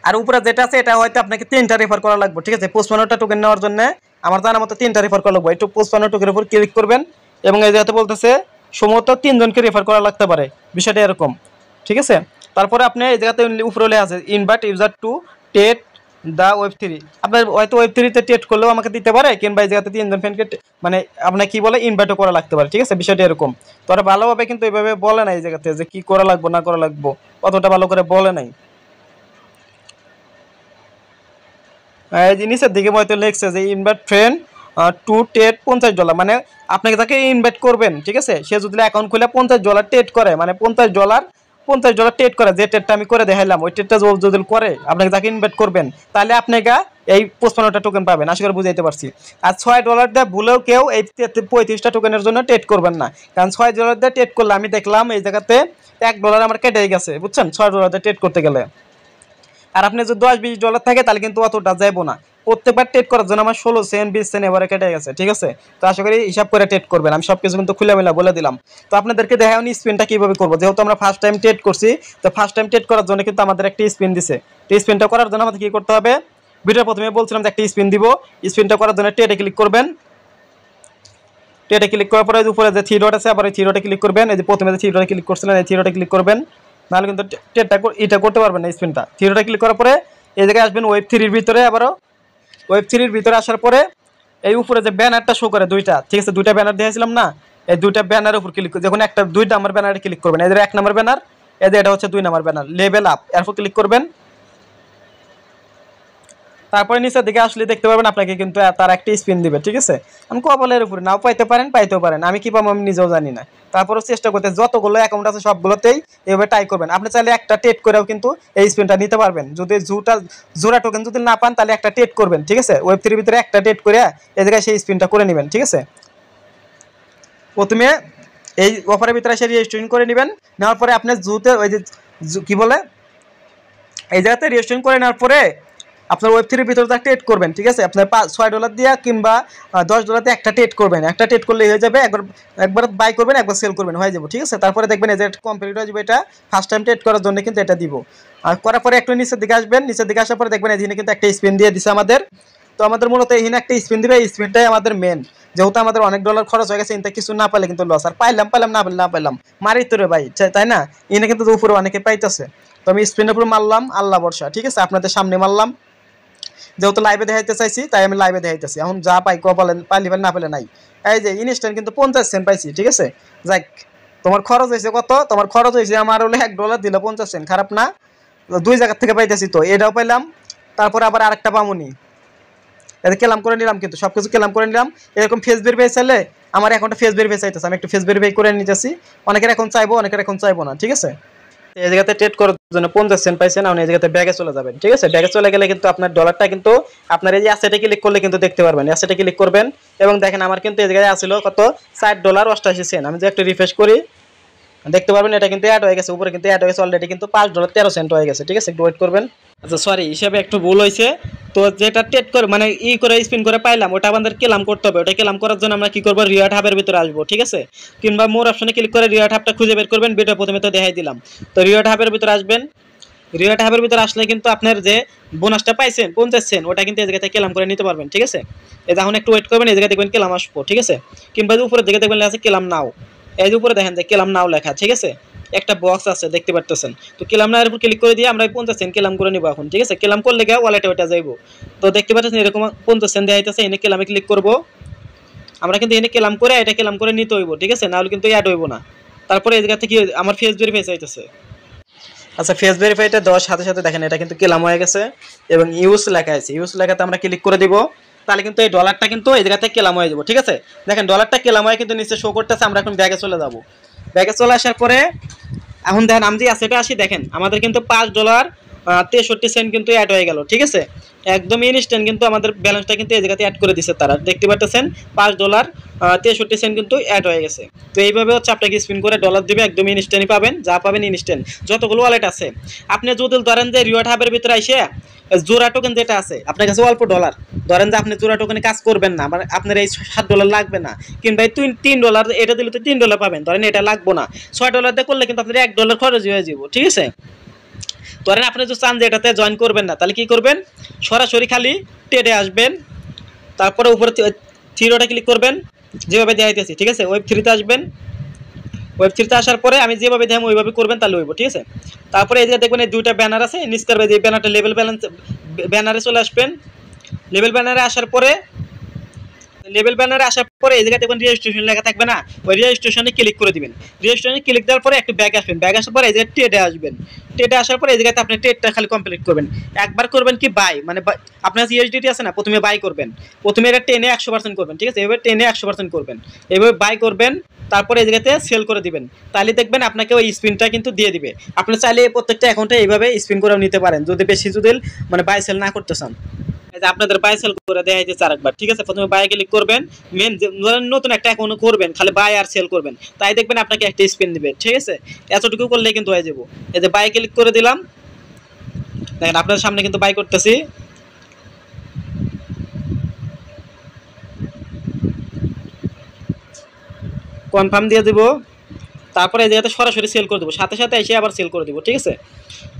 আর উপরে যেটা আছে এটা হয়তো আপনাকে 3টা রেফার করা লাগবে, ঠিক আছে। 55টা টোকেন নেওয়ার জন্য আমার জানার মতো 3টা রেফার করা লাগবে। একটু 55 টোকেনের উপর ক্লিক করবেন এবং এই জায়গাতে বলতেছে সম্ভবত 3 জনকে রেফার করা লাগতে পারে, বিষয়টা এরকম, ঠিক আছে। তারপরে আপনি এই জায়গাতে উপরে লেখা আছে ইনভাইট ইউজার টু টেট দা ওয়েব3। আপনার হয়তো ওয়েব3তে টেট করলেও আমাকে দিতে পারে, কিংবা এই জায়গাতে 3 জন ফ্রেন্ডকে মানে আপনার কি বলে ইনভাইটও করা লাগতে পারে, ঠিক আছে, বিষয়টা এরকম। তো ওরা ভালোভাবে কিন্তু এইভাবে বলে নাই এই জায়গাতে যে কি করা লাগবে না করা লাগবে, অতটা ভালো করে বলে নাই। এই জিনিসের দিকে হয়তো লিখছে যে ইনভাইট ফ্রেন্ড টু টেট $50, মানে আপনাকে যাকে ইনভাইট করবেন, ঠিক আছে, সে যদি অ্যাকাউন্ট খুলে $50 টেট করে, মানে $50 টেট করে, যে টেটটা আমি করে দেখাইলাম ওই টেটটা যদি করে আপনাকে যাকে ইনভাইট করবেন, তাহলে আপনাকে এই 55টা টোকেন পাবেন। আশা করি বুঝাইতে পারছি। আর $6 দিয়ে ভুলেও কেউ এই 35টা টোকেনের জন্য টেট করবেন না, কারণ $6 দিয়ে টেট করলে আমি দেখলাম এই জায়গাতে $1 আমার কেটে গেছে, বুঝছেন, $6 দিয়ে টেট করতে গেলে। আর আপনি যদি $10-20 থাকে তাহলে কিন্তু অতটা যাইবো না। প্রত্যেকবার ট্রেড করার জন্য আমার 16 সেন্ট 20 সেন্ট এবারে কেটে গেছে, ঠিক আছে। তো আশা করি হিসাব করে ট্রেড করবেন। আমি সবকিছু কিন্তু খুলে মিলা বলে দিলাম। তো আপনাদেরকে দেখাও নি স্পিনটা কিভাবে করবো, যেহেতু আমরা ফার্স্ট টাইম ট্রেড করছি। তো ফার্স্ট টাইম ট্রেড করার জন্য কিন্তু আমাদের একটা স্পিন দিছে। তো স্পিনটা করার জন্য আমাদের কি করতে হবে, ভিডিওর প্রথমে বলছিলাম যে একটা স্পিন দিব। স্পিনটা করার জন্য ট্রেডে ক্লিক করবেন। ট্রেডে ক্লিক করার পরে উপরে যে থ্রি ডট আছে আবার এই থ্রি ডটে ক্লিক করবেন। এই যে প্রথমে যে থ্রি ডটে ক্লিক করছিলেন এই থ্রি ডটে ক্লিক করবেন, নাহলে কিন্তু ট্রেডটা এটা করতে পারবেন না স্পিনটা। থ্রি ডটে ক্লিক করার পরে এই জায়গায় আসবেন ওয়েব থ্রির ভিতরে, আবারও ওয়েব থ্রির ভিতরে আসার পরে এই উপরে যে ব্যানারটা শো করে দুইটা, ঠিক আছে, দুইটা ব্যানার দিয়েছিলাম না, এই দুইটা ব্যানারের উপর ক্লিক করে যখন একটা 2 নাম্বার ব্যানারে ক্লিক করবেন, এদের 1 নাম্বার ব্যানার, এদের এটা হচ্ছে 2 নাম্বার ব্যানার, লেভেল আপ, এরপর ক্লিক করবেন। তারপরে নিচের দিকে আসলে দেখতে পারবেন আপনাকে কিন্তু তার একটা স্পিন দিবে, ঠিক আছে। আমি কপালের উপরে নাও পাইতে পারেন, পাইতেও পারেন, আমি কি পাবো আমি নিজেও জানি না। তারপরেও চেষ্টা করতে যতগুলো অ্যাকাউন্ট আছে সবগুলোতেই এভাবে ট্রাই করবেন। আপনি চাইলে একটা টেট করেও কিন্তু এই স্পিনটা নিতে পারবেন। যদি জোড়া টোকেন যদি না পান তাহলে একটা টেট করবেন, ঠিক আছে। ওয়েব থ্রির ভিতরে একটা টেট করে এই জায়গায় সেই স্পিনটা করে নেবেন, ঠিক আছে। প্রথমে এই অফারের ভিতরে এসে রেজিস্ট্রেশন করে নেবেন, নেওয়ার পরে আপনি জুতে ওই যে কী বলে এই জায়গাতে রেজিস্ট্রেশন করে নেওয়ার পরে আপনার ওয়েব থ্রির ভিতরে একটা টেট করবেন, ঠিক আছে। আপনার $6 দিয়ে কিংবা $10 দিয়ে একটা টেট করবেন, একটা টেট করলেই হয়ে যাবে। একবার বাই করবেন, একবার সেল করবেন, হয়ে যাবে, ঠিক আছে। তারপরে দেখবেন এই যে কমপ্লিট হয়ে যাবে। এটা ফার্স্ট টাইম টেট করার জন্য কিন্তু এটা দিব। আর করার পরে একটু নিচের দিকে আসবেন, নিচের দিকে আসার পরে দেখবেন এখানে কিন্তু একটা স্পিন দিয়ে দিছে আমাদের। তো আমাদের মূলত এখানে একটা স্পিন দিবে, এই স্পিনটাই আমাদের মেন। যেহেতু আমাদের অনেক ডলার খরচ হয়ে গেছে, এটা কিছু না পাইলে কিন্তু লস। আর পাইলাম না পাইলাম মারি তো রে ভাই, তাই না। এখানে কিন্তু উপরে অনেকে পাইতেছে। তো আমি স্পিনের উপর মারলাম, আল্লাহ বর্ষা, ঠিক আছে, আপনাদের সামনে মারলাম। যেহেতু লাইভে দেখাইতে চাইছি তাই আমি লাইভে দেখাইতেছি। এখন যা পাই কপালে পাইলে না পেলে নাই। এই যে ইনস্ট্যান্ট কিন্তু 50 সেন্ট পাইছি, ঠিক আছে। যাক, তোমার খরচ হয়েছে কত? তোমার খরচ হয়েছে আমার হলে $1 দিলে 50 সেন্ট, খারাপ না। 2 জায়গার থেকে পাইতেছি, তো এটাও পাইলাম। তারপরে আবার আরেকটা পামুনি, এটা কেলাম করে নিলাম, কিন্তু সব কিছু কেলাম করে নিলাম। এরকম ফেস ভেরিফাই চাইলে আমার অ্যাকাউন্টে ফেস ভেরিফাই চাইতেছে, আমি একটু ফেস ভেরিফাই করে নিতেছি। অনেকের এখন চাইবো, অনেকের এখন চাইবো না, ঠিক আছে। এই জায়গাতে ট্রেড করার জন্য 50 সেন্ট পাইছেন, আপনি এই জায়গাতে ব্যাগে চলে যাবেন, ঠিক আছে। ব্যাগে চলে গেলে কিন্তু আপনার ডলারটা কিন্তু আপনার এই যে অ্যাসেটে ক্লিক করলে কিন্তু দেখতে পারবেন। অ্যাসেটে ক্লিক করবেন এবং দেখেন আমার কিন্তু এই জায়গায় আসলো কত, $60.88। আমি যে একটু রিফ্রেশ করি দেখতে পারবেন এটা কিন্তু অ্যাড হয়ে গেছে, উপরে কিন্তু অ্যাড হয়ে গেছে অলরেডি, কিন্তু $5.13 হয়ে গেছে, ঠিক আছে। একটু ওয়েট করবেন। আচ্ছা সরি, হিসাবে একটু ভুল হয়েছে। তো যেটা ট্রেড করে মানে করে স্পিন করে পাইলাম, ওটা আমাদের কেলাম করতে হবে। ওটা কেলাম করার জন্য আমরা কি করবো, রিওয়ার্ড হাবের ভিতরে আসবো, ঠিক আছে। কিংবা মোর অপশনে ক্লিক করে রিওয়ার্ড হাবটা খুঁজে বের করবেন। ভিডিও প্রথমে তো দেখাই দিলাম। তো রিওয়ার্ড হাবের ভিতরে আসবেন। রিওয়ার্ড হাবের ভিতরে আসলে কিন্তু আপনার যে বোনাসটা পাইছেন 50 সেন্ট, ওটা কিন্তু এই জায়গাতে কেলাম করে নিতে পারবেন, ঠিক আছে। এই এখন একটু ওয়েট করবেন, এই জায়গায় দেখবেন কেলাম আসবো, ঠিক আছে। কিংবা উপরে দিকে দেখবেন আছে কেলাম নাও, এই যে উপরে দেখেন যে কেলাম নাও লেখা, ঠিক আছে। একটা বক্স আছে দেখতে পারতেছেন। তো কেলাম নাও এর উপর ক্লিক করে দিয়ে আমরা 50 সেন্ট কেলাম করে নিব এখন, ঠিক আছে। কেলাম করলে গিয়ে ওয়ালেটে ওটা যাইবো। তো দেখতে পাচ্ছেন এরকম 50 সেন্ট দেওয়া হইতেছে। এনে কেলামে ক্লিক করব। আমরা কিন্তু এনে কেলাম করে এটা কেলাম করে নিতে হইব, ঠিক আছে, নাহলে কিন্তু অ্যাড হইব না। তারপরে এই জায়গা থেকে আমার ফেস ভেরিফাই চাইতেছে। আচ্ছা, ফেস ভেরিফাইটা দেওয়ার সাথে সাথে দেখেন এটা কিন্তু কেলাম হয়ে গেছে এবং ইউজ লেখা আছে। ইউজ লেখাতে আমরা ক্লিক করে দিব, তাহলে কিন্তু এই ডলারটা কিন্তু এই জায়গাতে কেলাম হয়ে যাবো, ঠিক আছে। দেখেন ডলারটা কেলাম হয়ে কিন্তু নিচে শো করতেছে। আমরা এখন ব্যাগে চলে যাব। ব্যাগে চলে আসার পরে এখন দেখেন আমি যে অ্যাসেটে আসি, দেখেন আমাদের কিন্তু $5.63 কিন্তু অ্যাড হয়ে গেল, ঠিক আছে। একদম ইনস্ট্যান্ট কিন্তু আমাদের ব্যালেন্সটা কিন্তু এই জায়গাতে অ্যাড করে দিচ্ছে তারা, দেখতে পাচ্ছেন $5.63 কিন্তু অ্যাড হয়ে গেছে। তো এইভাবে হচ্ছে আপনাকে স্পিন করে ডলার দিবে, একদম ইনস্ট্যান্টই পাবেন, যা পাবেন ইনস্ট্যান্ট। যতগুলো ওয়ালেট আছে আপনি যদি ধরেন যে রিওয়ার্ড হাবের ভিতরে এসে জোড়া টোকেন যেটা আছে আপনার কাছে অল্প ডলার, ধরেন যে আপনি জোড়া টোকেনে কাজ করবেন না, মানে আপনার এই $7 লাগবে না, কিংবা $3 এটা দিলে তো $3 পাবেন, ধরেন এটা লাগবে না, $6 দিয়ে করলে কিন্তু আপনার $1 খরচ হয়ে যাব, ঠিক আছে। ধরেন আপনি যদি চান যে এটাতে জয়েন করবেন না, তাহলে কি করবেন, সরাসরি খালি ট্রেডে আসবেন। তারপরে উপরে থ্রি ডটে ক্লিক করবেন, যেভাবে দেখাইতেছি, ঠিক আছে। ওয়েব থ্রিতে আসবেন। ওয়েব থ্রিতে আসার পরে আমি যেভাবে দেখাম ওইভাবে করবেন, তাহলে হইব, ঠিক আছে। তারপরে এই যে দেখবেন এই দুইটা ব্যানার আছে, নিচ করবে যে ব্যানারটা লেভেল ব্যালেন্স ব্যানারে চলে আসবেন। লেভেল ব্যানারে আসার পরে এই জায়গায় দেখবেন রেজিস্ট্রেশন লেখা থাকবে না, ওই রেজিস্ট্রেশনে ক্লিক করে দিবেন। রেজিস্ট্রেশনে ক্লিক দেওয়ার পরে একটু ব্যাগ আসবেন। ব্যাগ আসার পরে এই জায়গায় ট্রেডে আসবেন। ট্রেডে আসার পরে এই জায়গাতে আপনি ট্রেডটা খালি কমপ্লিট করবেন। একবার করবেন কি বাই, মানে আপনার ইউএসডিটি আছে না, প্রথমে বাই করবেন। প্রথমে এটা 10-এ 100% করবেন, ঠিক আছে। এভাবে 10-এ 100% করবেন, এভাবে বাই করবেন। তারপরে এই জায়গাতে সেল করে দিবেন, তাহলে দেখবেন আপনাকে ওই স্পিনটা কিন্তু দিয়ে দিবে। আপনি চাইলে প্রত্যেকটা অ্যাকাউন্টে এইভাবে স্পিন করেও নিতে পারেন, যদি বেশি যদি মানে বাই সেল না করতে চান। আপনাদের বাই সেল করে দেওয়া হয়েছে আরেকবার, ঠিক আছে। প্রথমে বাই ক্লিক করবেন, মেন নতুন একটা অ্যাকাউন্ট করবেন, খালি বাই আর সেল করবেন, তাই দেখবেন আপনাকে একটা স্পিন দিবে, ঠিক আছে। এতটুকু করলে কিন্তু হয়ে যাবো। এই যে বাই ক্লিক করে দিলাম, দেখেন আপনাদের সামনে কিন্তু বাই করতেছি। কনফার্ম দিয়ে দিব। তারপরে এই জায়গাতে সরাসরি সেল করে দেবো, সাথে সাথে এসে আবার সেল করে দিব, ঠিক আছে।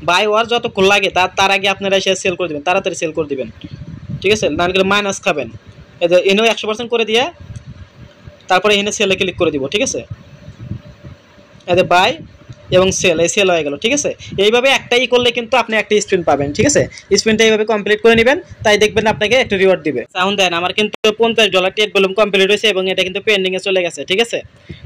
বাই ওয়ার যতক্ষণ লাগে তার আগে আপনারা এসে সেল করে দেবেন, তাড়াতাড়ি সেল করে দেবেন, ঠিক আছে, না হলে মাইনাস খাবেন। এই যে এনেও 100% করে দিয়ে তারপরে এখানে সেলে ক্লিক করে দিব, ঠিক আছে। এতে বাই এবং সেল, এই সেল হয়ে গেল, ঠিক আছে। এইভাবে একটাই করলে কিন্তু আপনি একটা স্পিন পাবেন, ঠিক আছে। স্পিনটা এইভাবে কমপ্লিট করে নেবেন, তাই দেখবেন আপনাকে একটা রিওয়ার্ড দিবে। সাউন্ড দেন, আমার কিন্তু $50 ট্রেড ভলিউম কমপ্লিট হয়েছে এবং এটা কিন্তু পেন্ডিং এ চলে গেছে, ঠিক আছে।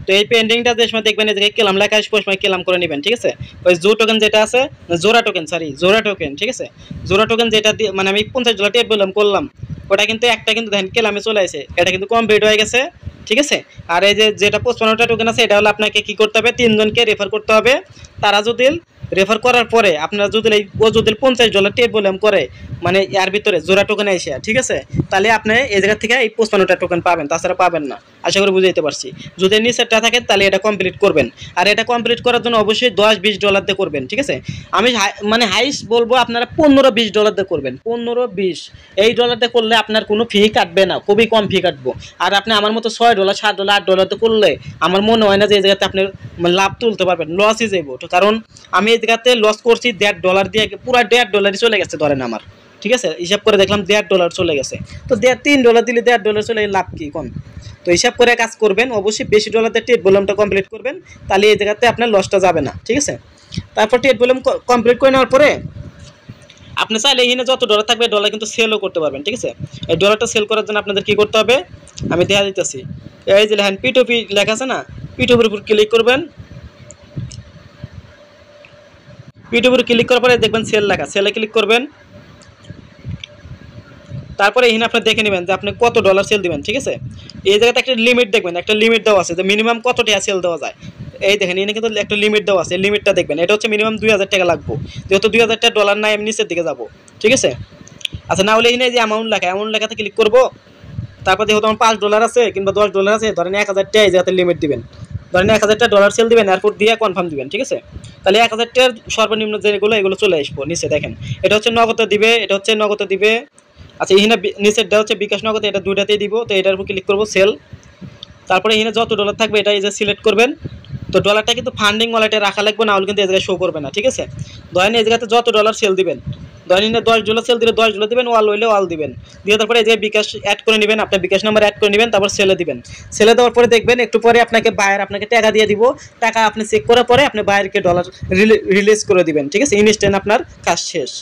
তো এই পেন্ডিংটা যে সময় দেখবেন এই জায়গায় ক্লেম লেখা আসবে, ওই সময় ক্লেম করে নেবেন, ঠিক আছে। ওই জো টোকেন যেটা আছে, জোড়া টোকেন, ঠিক আছে। জোড়া টোকেন যেটা মানে আমি $50 ট্রেড ভলিউম করলাম, ওটা কিন্তু একটা কিন্তু দেখেন ক্লেমে চলে আসে, এটা কিন্তু কমপ্লিট হয়ে গেছে, ঠিক আছে। আর এই যে যেটা 55টা টোকেন আছে, এটা হলো আপনাকে কি করতে হবে, 3 জনকে রেফার করতে হবে। তারা যদি রেফার করার পরে আপনারা যদি ও যদি $50 ট্রেড ভলিউম করে, মানে এর ভিতরে জোড়া টোকেন এসে, ঠিক আছে, তাহলে আপনি এই জায়গা থেকে এই 55টা টোকেন পাবেন, তাছাড়া পাবেন না। আশা করি বুঝাইতে পারছি। যদি নিচেরটা থাকে তাহলে এটা কমপ্লিট করবেন, আর এটা কমপ্লিট করার জন্য অবশ্যই $10-20 দিয়ে করবেন, ঠিক আছে। আমি মানে হাইস্ট বলবো আপনারা $15-20 দিয়ে করবেন, 15-20 এই ডলার দিয়ে করলে আপনার কোনো ফি কাটবে না, খুবই কম ফি কাটবো। আর আপনি আমার মতো $6, $7, $8 দিয়ে করলে আমার মনে হয় না যে এই জায়গাতে আপনি লাভ তুলতে পারবেন, লসই যাইব। তো কারণ আমি এই জায়গাতে লস করছি $1.5 দিয়ে, পুরো $1.5 চলে গেছে ধরেন আমার, ঠিক আছে। হিসাব করে দেখলাম $1.5 চলে গেছে। তো $3 দিলে $1.5 চলে লাভ কি কোন? তো হিসাব করে কাজ করবেন, অবশ্যই বেশি ডলার দিয়ে ট্রেড ভলিউমটা কমপ্লিট করবেন, তাহলে এই জায়গাতে আপনার লসটা যাবে না, ঠিক আছে। তারপর ট্রেড ভলিউম কমপ্লিট করে নেওয়ার পরে আপনি চাইলে এখানে যত ডলার থাকবে ডলার কিন্তু সেলও করতে পারবেন, ঠিক আছে। এই ডলারটা সেল করার জন্য আপনাদের কি করতে হবে আমি দেখা দিতেছি। এই যে লেখেন P2P লেখা আছে না, P2Pর উপর ক্লিক করবেন। P2Pর ক্লিক করার পরে দেখবেন সেল লেখা, সেলে ক্লিক করবেন। তারপরে এখানে আপনি দেখে নেবেন যে আপনি কত ডলার সেল দিবেন, ঠিক আছে। এই জায়গাতে একটা লিমিট দেখবেন, একটা লিমিট দেওয়া আছে যে মিনিমাম কত টাকা সেল দেওয়া যায়। এই দেখেন এখানে কিন্তু একটা লিমিট দেওয়া আছে, লিমিটটা দেখবেন। এটা হচ্ছে মিনিমাম $2000 লাগবে, যেহেতু $2000 নাই আমি নিচের দিকে যাব, ঠিক আছে। আচ্ছা, না হলে এখানে যে অ্যামাউন্ট লেখাতে ক্লিক করবো। তারপর যেহেতু আমার $5 আছে কিংবা $10 আছে, ধরেন 1000 টাকা এই জায়গাতে লিমিট দিবেন। ধরেন 1000 ডলার সেল দিবেন, এরপর দিয়ে কনফার্ম দিবেন, ঠিক আছে। তাহলে 1000 টাকার সর্বনিম্ন যেগুলো এগুলো চলে আসবো নিচে দেখেন। এটা হচ্ছে নগদে দিবে, এটা হচ্ছে নগদে দিবে। আচ্ছা, এখানে নিচেরটা হচ্ছে বিকাশ নগদ, এটা দুইটাতেই দিব। তো এটার উপর ক্লিক করবো সেল। তারপরে এখানে যত ডলার থাকবে এটা এই যে সিলেক্ট করবেন। তো ডলারটা কিন্তু ফান্ডিং ওয়ালেটে রাখা লাগবে, না হলে কিন্তু এই জায়গায় শো করবে না, ঠিক আছে। ধরেন এই জায়গাতে যত ডলার সেল দিবেন, ধরেন $10 সেল দিলে $10 দিবেন, ওয়াল হইলে ওয়াল দিবেন, দিয়ে তারপরে এই জায়গায় বিকাশ অ্যাড করে নেবেন, আপনার বিকাশ নাম্বার অ্যাড করে নেবেন, তারপর সেলে দিবেন। সেলে দেওয়ার পরে দেখবেন একটু পরে আপনাকে বায়ার আপনাকে টাকা দিয়ে দিব। টাকা আপনি চেক করার পরে আপনি বায়ারকে ডলার রিলিজ করে দিবেন, ঠিক আছে। ইনস্ট্যান্ট আপনার কাজ শেষ।